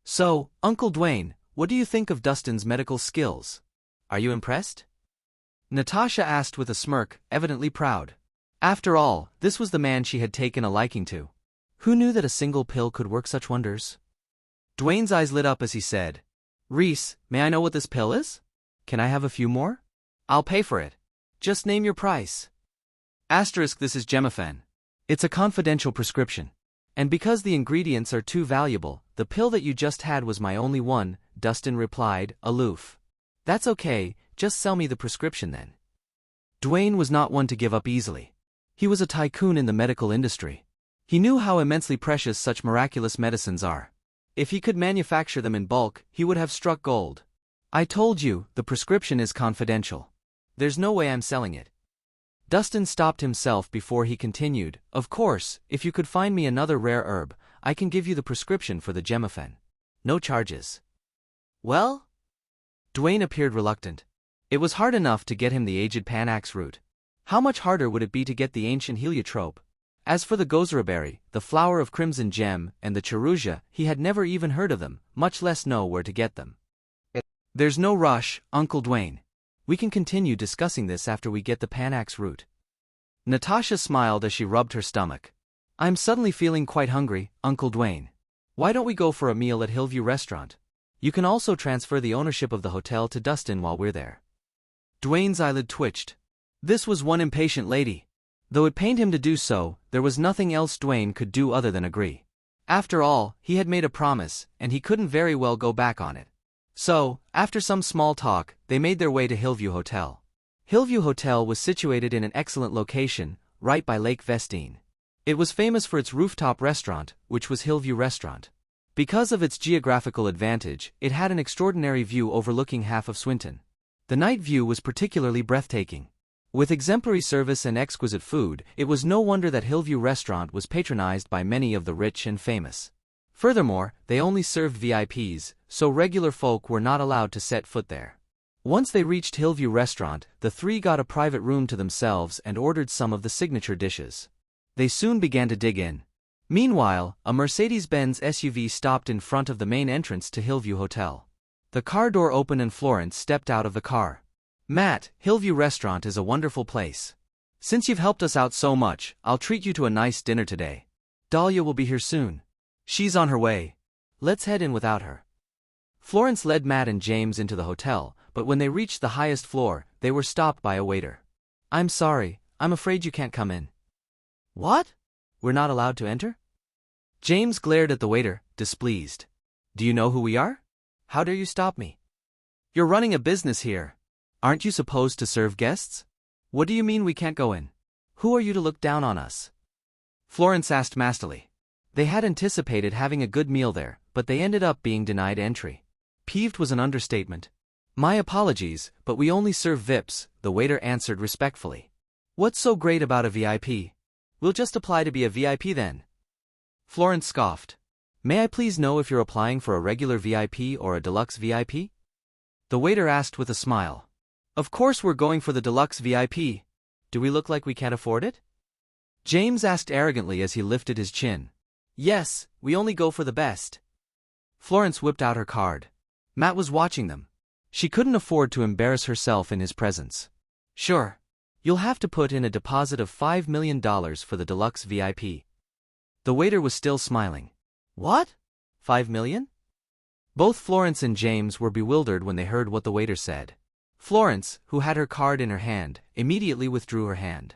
So, Uncle Dwayne, what do you think of Dustin's medical skills? Are you impressed? Natasha asked with a smirk, evidently proud. After all, this was the man she had taken a liking to. Who knew that a single pill could work such wonders? Dwayne's eyes lit up as he said, Rhys, may I know what this pill is? Can I have a few more? I'll pay for it. Just name your price. Asterisk, this is Gemophen. It's a confidential prescription. And because the ingredients are too valuable, the pill that you just had was my only one, Dustin replied, aloof. That's okay, just sell me the prescription then. Dwayne was not one to give up easily. He was a tycoon in the medical industry. He knew how immensely precious such miraculous medicines are. If he could manufacture them in bulk, he would have struck gold. I told you, the prescription is confidential. There's no way I'm selling it. Dustin stopped himself before he continued, of course, if you could find me another rare herb, I can give you the prescription for the Gemophen. No charges. Well? Dwayne appeared reluctant. It was hard enough to get him the aged Panax root. How much harder would it be to get the ancient heliotrope? As for the gozeraberry, the flower of crimson gem, and the cherusia, he had never even heard of them, much less know where to get them. There's no rush, Uncle Dwayne. We can continue discussing this after we get the Panax root. Natasha smiled as she rubbed her stomach. I'm suddenly feeling quite hungry, Uncle Dwayne. Why don't we go for a meal at Hillview Restaurant? You can also transfer the ownership of the hotel to Dustin while we're there. Dwayne's eyelid twitched. This was one impatient lady. Though it pained him to do so, there was nothing else Dwayne could do other than agree. After all, he had made a promise, and he couldn't very well go back on it. So, after some small talk, they made their way to Hillview Hotel. Hillview Hotel was situated in an excellent location, right by Lake Vestine. It was famous for its rooftop restaurant, which was Hillview Restaurant. Because of its geographical advantage, it had an extraordinary view overlooking half of Swinton. The night view was particularly breathtaking. With exemplary service and exquisite food, it was no wonder that Hillview Restaurant was patronized by many of the rich and famous. Furthermore, they only served VIPs, so regular folk were not allowed to set foot there. Once they reached Hillview Restaurant, the three got a private room to themselves and ordered some of the signature dishes. They soon began to dig in. Meanwhile, a Mercedes-Benz SUV stopped in front of the main entrance to Hillview Hotel. The car door opened and Florence stepped out of the car. Matt, Hillview Restaurant is a wonderful place. Since you've helped us out so much, I'll treat you to a nice dinner today. Dahlia will be here soon. She's on her way. Let's head in without her. Florence led Matt and James into the hotel, but when they reached the highest floor, they were stopped by a waiter. I'm sorry, I'm afraid you can't come in. What? We're not allowed to enter? James glared at the waiter, displeased. Do you know who we are? How dare you stop me? You're running a business here. Aren't you supposed to serve guests? What do you mean we can't go in? Who are you to look down on us? Florence asked mastily. They had anticipated having a good meal there, but they ended up being denied entry. Peeved was an understatement. My apologies, but we only serve VIPs, the waiter answered respectfully. What's so great about a VIP? We'll just apply to be a VIP then. Florence scoffed. May I please know if you're applying for a regular VIP or a deluxe VIP? The waiter asked with a smile. Of course we're going for the deluxe VIP. Do we look like we can't afford it? James asked arrogantly as he lifted his chin. Yes, we only go for the best. Florence whipped out her card. Matt was watching them. She couldn't afford to embarrass herself in his presence. Sure. You'll have to put in a deposit of $5 million for the deluxe VIP. The waiter was still smiling. What? 5 million? Both Florence and James were bewildered when they heard what the waiter said. Florence, who had her card in her hand, immediately withdrew her hand.